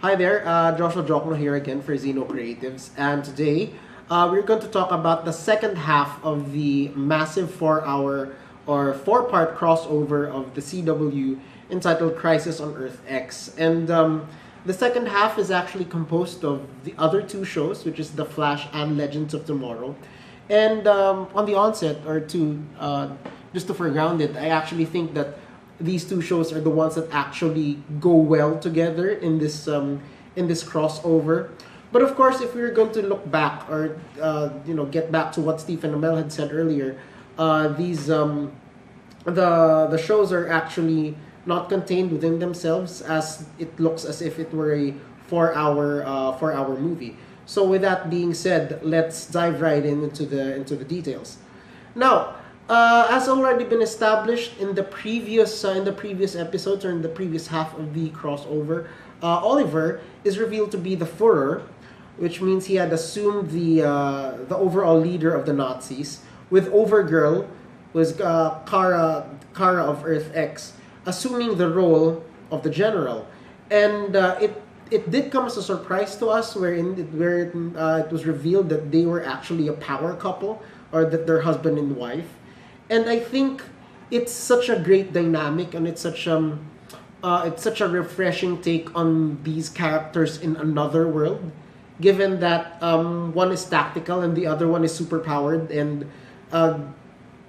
Hi there, Joshua Jokno here again for Zeno Creatives, and today we're going to talk about the second half of the massive 4-hour or 4-part crossover of the CW entitled Crisis on Earth X. And the second half is actually composed of the other two shows, which is The Flash and Legends of Tomorrow. And on the onset, or to just to foreground it, I actually think that these two shows are the ones that actually go well together in this crossover. But of course, if we were going to look back or get back to what Stephen Amell had said earlier, these the shows are actually not contained within themselves, as it looks as if it were a 4-hour movie. So with that being said, let's dive right into the details. Now, as already been established in the previous episodes or in the previous half of the crossover, Oliver is revealed to be the Führer, which means he had assumed the overall leader of the Nazis, with Overgirl, who is Kara of Earth X, assuming the role of the general, and it did come as a surprise to us, where it was revealed that they were actually a power couple, or that they're husband and wife. And I think it's such a great dynamic, and it's such a refreshing take on these characters in another world, given that one is tactical and the other one is super powered, and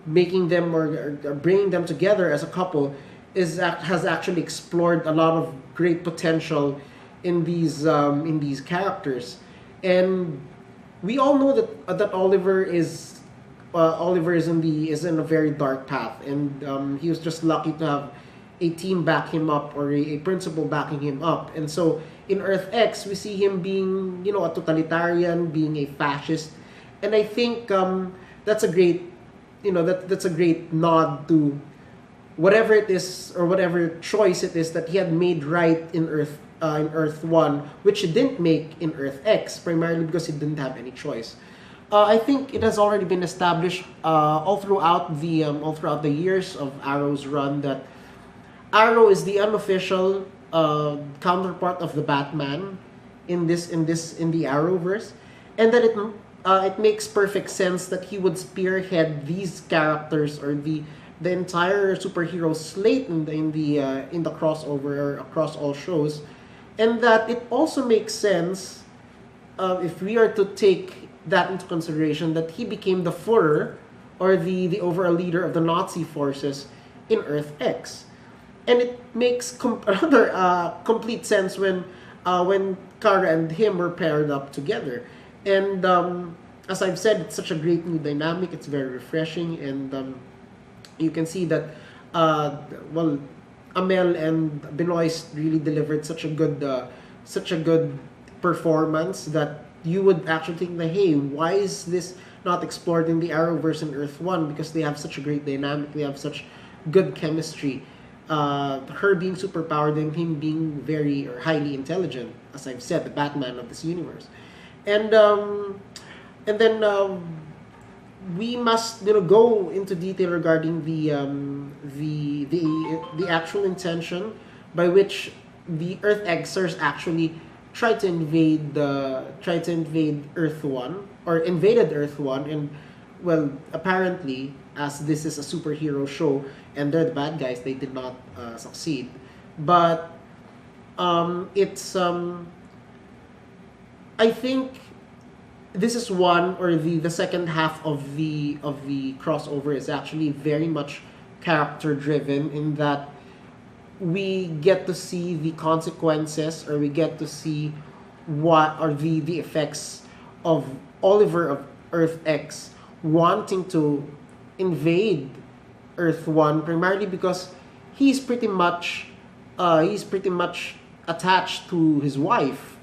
making them or bringing them together as a couple has actually explored a lot of great potential in these characters. And we all know that Oliver is in a very dark path, and he was just lucky to have a team back him up, or a principal backing him up. And so in Earth X, we see him being a totalitarian, being a fascist, and I think that's a great that's a great nod to whatever it is, or whatever choice it is that he had made right in Earth 1, which he didn't make in Earth X, primarily because he didn't have any choice. I think it has already been established all throughout the years of Arrow's run that Arrow is the unofficial counterpart of the Batman in the Arrowverse, and that it makes perfect sense that he would spearhead these characters, or the entire superhero slate in the crossover, or across all shows, and that it also makes sense, if we are to take that into consideration, that he became the Führer, or the overall leader of the Nazi forces in Earth X. And it makes another complete sense when Kara and him were paired up together. And as I've said, it's such a great new dynamic. It's very refreshing, and you can see that Amel and Benoist really delivered such a good performance, that you would actually think that, hey, why is this not explored in the Arrowverse in Earth 1? Because they have such a great dynamic, they have such good chemistry. Her being superpowered and him being very or highly intelligent, as I've said, the Batman of this universe. And then we must go into detail regarding the actual intention by which the Earth Xers actually tried to invade Earth 1, or invaded Earth 1. And well, apparently, as this is a superhero show and they're the bad guys, they did not succeed. But it's I think this is one, or the second half of the crossover is actually very much character driven, in that we get to see the consequences, or we get to see what are the effects of Oliver of Earth X wanting to invade Earth 1, primarily because he's pretty much attached to his wife,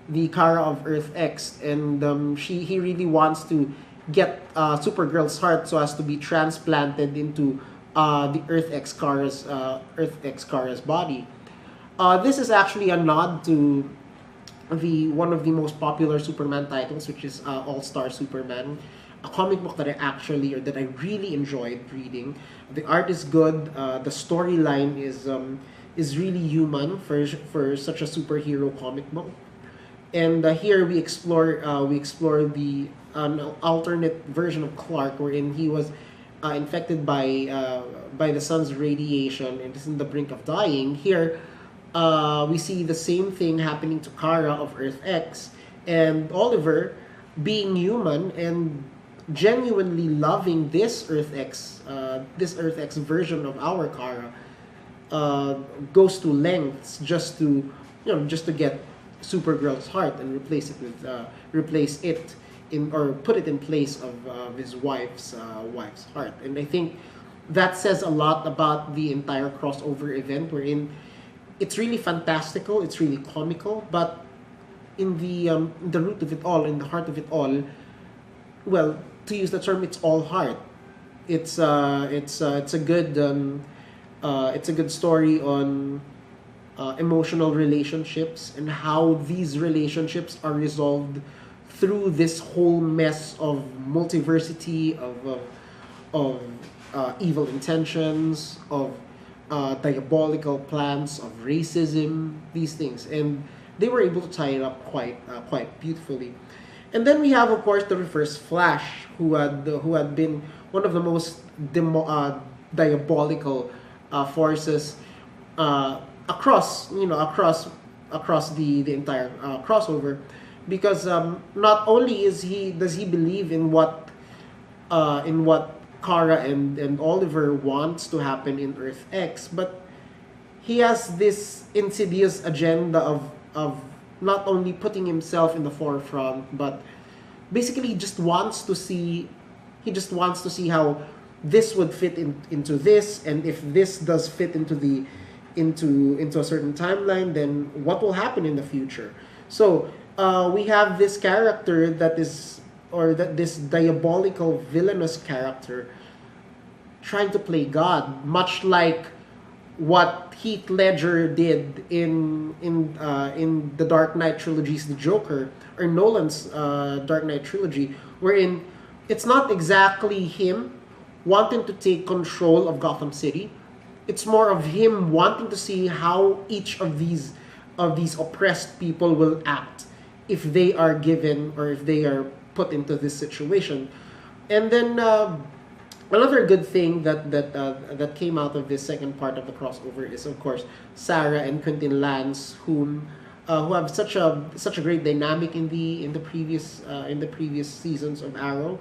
the Kara of Earth X, and he really wants to get Supergirl's heart so as to be transplanted into the Earth X Kara's body. This is actually a nod to one of the most popular Superman titles, which is All Star Superman, a comic book that I really enjoyed reading. The art is good. The storyline is is really human for such a superhero comic book. And here we explore the an alternate version of Clark, wherein he was infected by the sun's radiation and is in the brink of dying. Here, we see the same thing happening to Kara of Earth X, and Oliver, being human and genuinely loving this Earth X version of our Kara, goes to lengths just to just to get Supergirl's heart and replace it in, or put it in place of his wife's heart. And I think that says a lot about the entire crossover event, wherein it's really fantastical, it's really comical, but in the root of it all, in the heart of it all, well, to use the term, it's all heart. It's a good it's a good story on emotional relationships and how these relationships are resolved through this whole mess of multiversity of evil intentions, of diabolical plans, of racism, these things, and they were able to tie it up quite beautifully. And then we have, of course, the Reverse Flash, who had been one of the most diabolical forces across the entire crossover, because not only does he believe in what Kara and Oliver wants to happen in Earth X, but he has this insidious agenda of not only putting himself in the forefront, but basically he just wants to see how this would fit into this, and if this does fit into a certain timeline, then what will happen in the future. So we have this character this diabolical villainous character trying to play God, much like what Heath Ledger did in the Dark Knight trilogy's The Joker, or Nolan's Dark Knight trilogy, wherein it's not exactly him wanting to take control of Gotham City. It's more of him wanting to see how each of these oppressed people will act if they are given, or if they are put into this situation. And then another good thing that came out of this second part of the crossover is, of course, Sarah and Quentin Lance, who have such a great dynamic in the previous seasons of Arrow.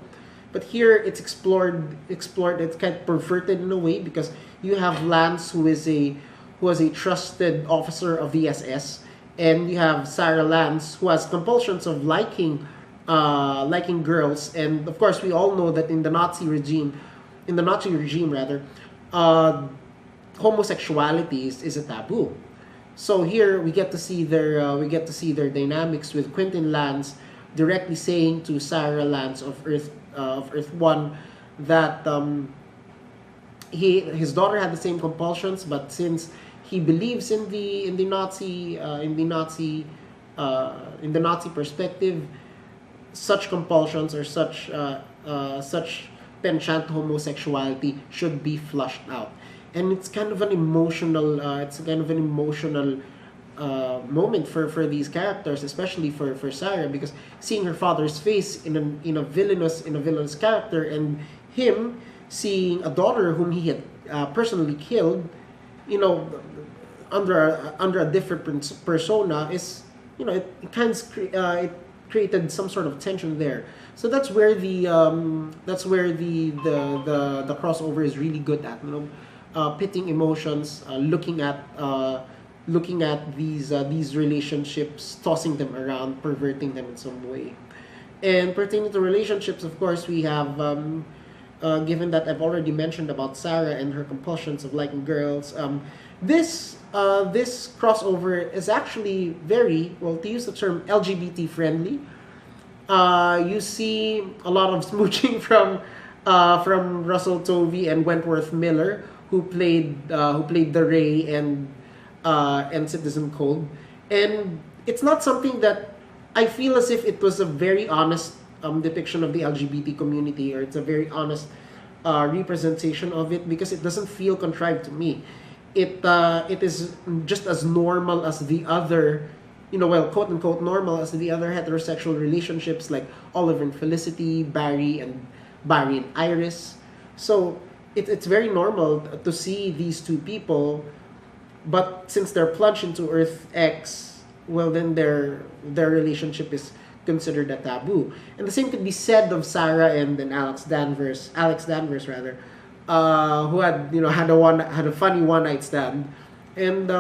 But here it's explored. It's kind of perverted in a way, because you have Lance, who is a trusted officer of the SS, and you have Sarah Lance, who has compulsions of liking girls. And of course, we all know that in the Nazi regime rather, homosexuality is a taboo. So here we get to see their dynamics, with Quentin Lance directly saying to Sarah Lance of Earth 1 that his daughter had the same compulsions, but since he believes in the Nazi perspective, such compulsions, or such penchant to homosexuality should be flushed out. And it's kind of an emotional moment for these characters, especially for Sarah, because seeing her father's face in a villainous character, and him seeing a daughter whom he had personally killed, under a different persona, is it created some sort of tension there. So that's where the crossover is really good at, pitting emotions, looking at these relationships, tossing them around, perverting them in some way. And pertaining to relationships, of course, we have, given that I've already mentioned about Sarah and her compulsions of liking girls, this crossover is actually very, well, to use the term, LGBT friendly. You see a lot of smooching from Russell Tovey and Wentworth Miller, who played the Ray and Citizen Code. And it's not something that I feel as if it was a very honest depiction of the LGBT community, or it's a very honest representation of it, because it doesn't feel contrived to me. it is just as normal as the other, well, quote unquote normal as the other heterosexual relationships like Oliver and Felicity, Barry and Iris. So it's very normal to see these two people, but since they're plunged into Earth X, well, then their relationship is considered a taboo. And the same could be said of Sarah and Alex Danvers rather, who had had a funny one night stand, and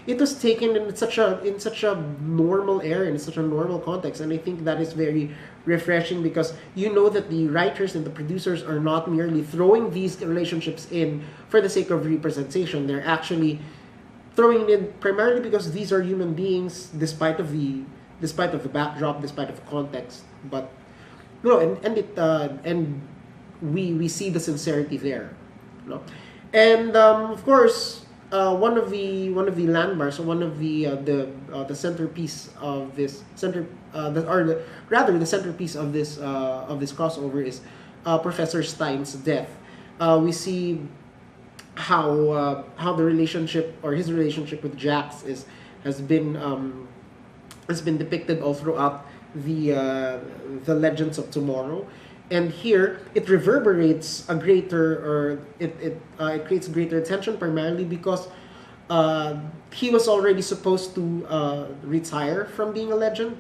it was taken in such a normal air, in such a normal context, and I think that is very refreshing, because that the writers and the producers are not merely throwing these relationships in for the sake of representation. They're actually throwing it in primarily because these are human beings, despite of the backdrop, despite of the context. But and we see the sincerity there, and of course, one of the landmarks, or one of the centerpiece of this the centerpiece of this crossover is Professor Stein's death. We see how the relationship, or his relationship with Jax, has been um, has been depicted all throughout the Legends of Tomorrow, and here it reverberates a greater, or it creates greater tension, primarily because he was already supposed to retire from being a legend,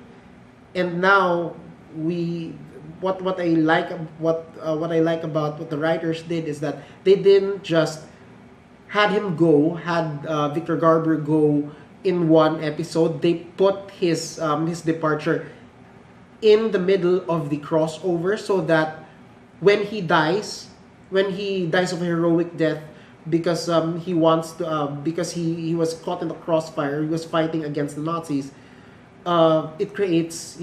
and now we what I like about what the writers did is that they didn't just had Victor Garber go in one episode. They put his departure in the middle of the crossover, so that when he dies of a heroic death, because he wants to because he was caught in the crossfire, he was fighting against the Nazis. It creates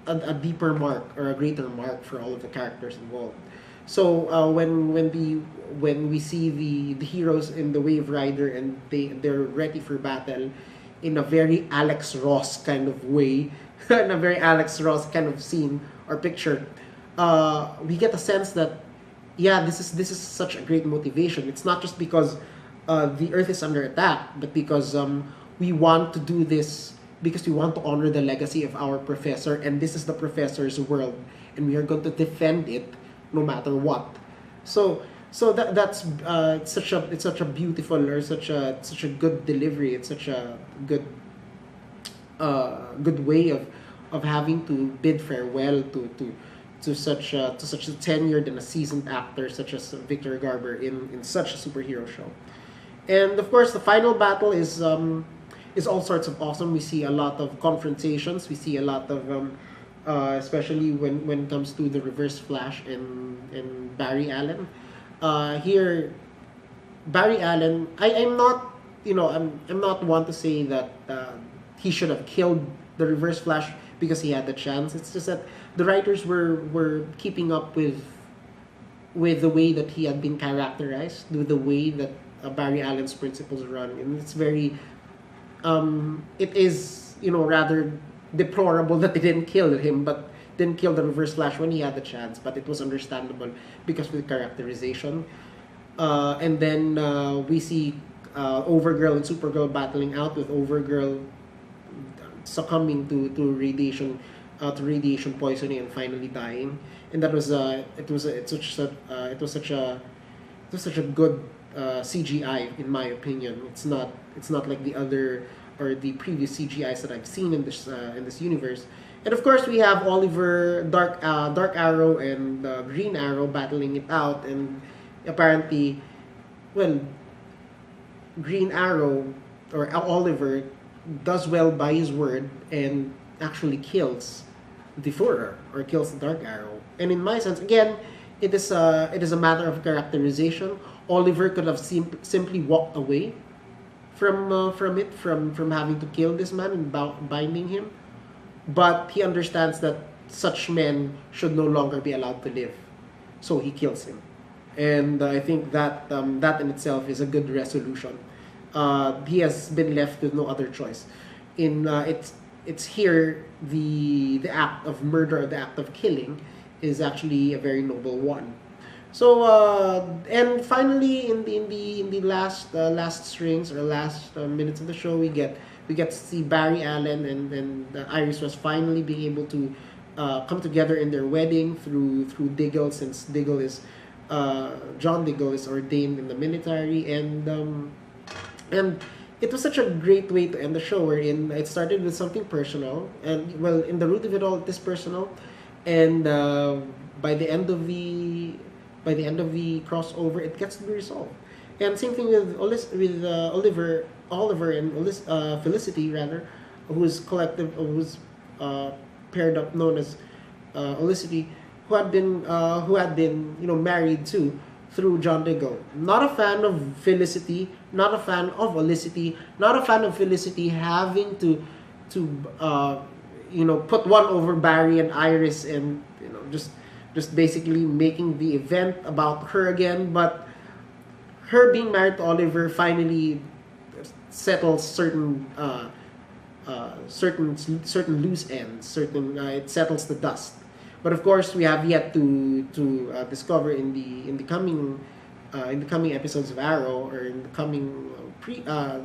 a deeper mark, or a greater mark, for all of the characters involved. So when we see the heroes in the Wave Rider, and they're ready for battle in a very Alex Ross kind of way, in a very Alex Ross kind of scene or picture, we get a sense that, yeah, this is such a great motivation. It's not just because the Earth is under attack, but because we want to do this because we want to honor the legacy of our professor, and this is the professor's world, and we are going to defend it no matter what. So that's it's such a beautiful, or such a good delivery. It's such a good way of having to bid farewell to such a tenured and a seasoned actor such as Victor Garber in such a superhero show. And of course, the final battle is all sorts of awesome. We see a lot of confrontations. We see a lot of especially when it comes to the Reverse Flash and Barry Allen. Here, Barry Allen, I'm not I'm not one to say that he should have killed the Reverse Flash because he had the chance. It's just that the writers were keeping up with the way that he had been characterized, with the way that Barry Allen's principles run, and it's very it is rather deplorable that they didn't kill him, but didn't kill the Reverse Flash when he had the chance. But it was understandable because of the characterization. And then we see Overgirl and Supergirl battling out, with Overgirl succumbing to radiation poisoning and finally dying. And that was it was such a good CGI, in my opinion. It's not like the other, or the previous CGIs that I've seen in this universe. And of course, we have Oliver, Dark Arrow, and Green Arrow battling it out, and apparently, well, Green Arrow, or Oliver, does well by his word and actually kills the Führer, or kills the Dark Arrow. And in my sense, again, it is a matter of characterization. Oliver could have simply walked away from having to kill this man and binding him, but he understands that such men should no longer be allowed to live, so he kills him. And I think that that in itself is a good resolution. He has been left with no other choice. It's here the act of murder, or the act of killing, is actually a very noble one. So and finally, in the last strings or last minutes of the show, we get to see Barry Allen and Iris was finally being able to come together in their wedding through Diggle, since John Diggle is ordained in the military, and it was such a great way to end the show, wherein it started with something personal, and well, in the root of it all, it is personal, and by the end of the by the end of the crossover, it gets to be resolved. And same thing with Oliver and Felicity, rather, who's uh, paired up, known as Felicity, who had been married to through John Diggle. Not a fan of Felicity, not a fan of Felicity, not a fan of Felicity having to put one over Barry and Iris, and just basically making the event about her again. But her being married to Oliver finally settles certain loose ends. It settles the dust. But of course, we have yet to discover in the coming episodes of Arrow, or in the coming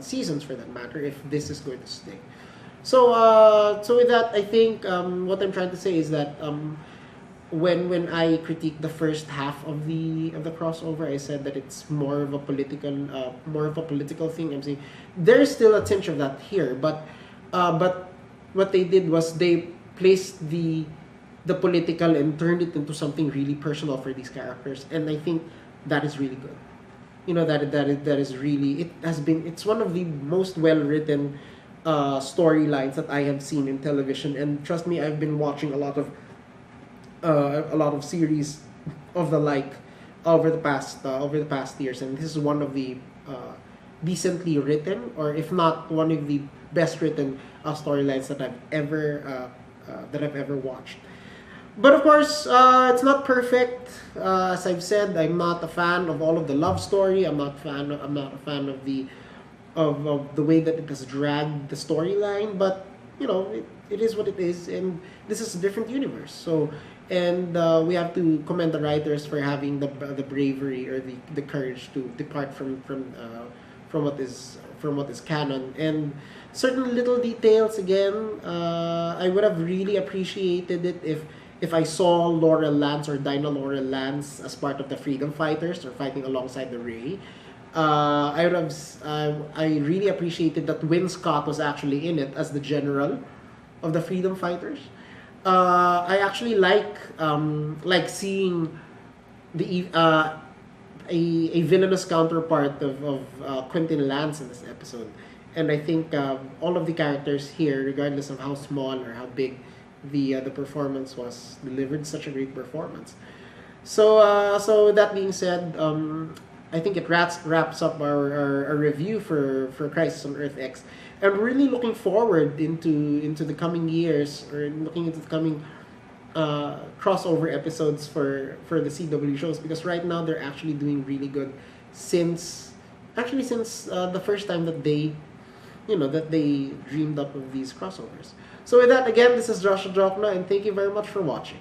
seasons for that matter, if this is going to stick. So with that, I think what I'm trying to say is that when I critique the first half of the crossover, I said that it's more of a political thing. I'm saying there's still a tinge of that here, but what they did was they placed the political and turned it into something really personal for these characters, and I think that is really good. That is really, it's one of the most well written storylines that I have seen in television, and trust me, I've been watching a lot of series of the like over the past years, and this is one of the decently written, or if not one of the best written storylines that I've ever watched. But of course, it's not perfect. As I've said, I'm not a fan of all of the love story. I'm not a fan of the way that it has dragged the storyline. But it is what it is, and this is a different universe. So, and we have to commend the writers for having the bravery, or the courage to depart from what is canon, and certain little details. Again, I would have really appreciated it if I saw Laurel Lance, or Dinah Laurel Lance, as part of the Freedom Fighters, or fighting alongside the Ray. I really appreciated that Win Scott was actually in it as the general of the Freedom Fighters. I actually like seeing a villainous counterpart of Quentin Lance in this episode, and I think all of the characters here, regardless of how small or how big the performance was, delivered such a great performance. So with that being said, I think it wraps up our review for Crisis on Earth X, and really looking forward into the coming years, or looking into the coming crossover episodes for the CW shows, because right now they're actually doing really good, since the first time that they dreamed up of these crossovers. So with that, again, this is Joshua Jokna, and thank you very much for watching.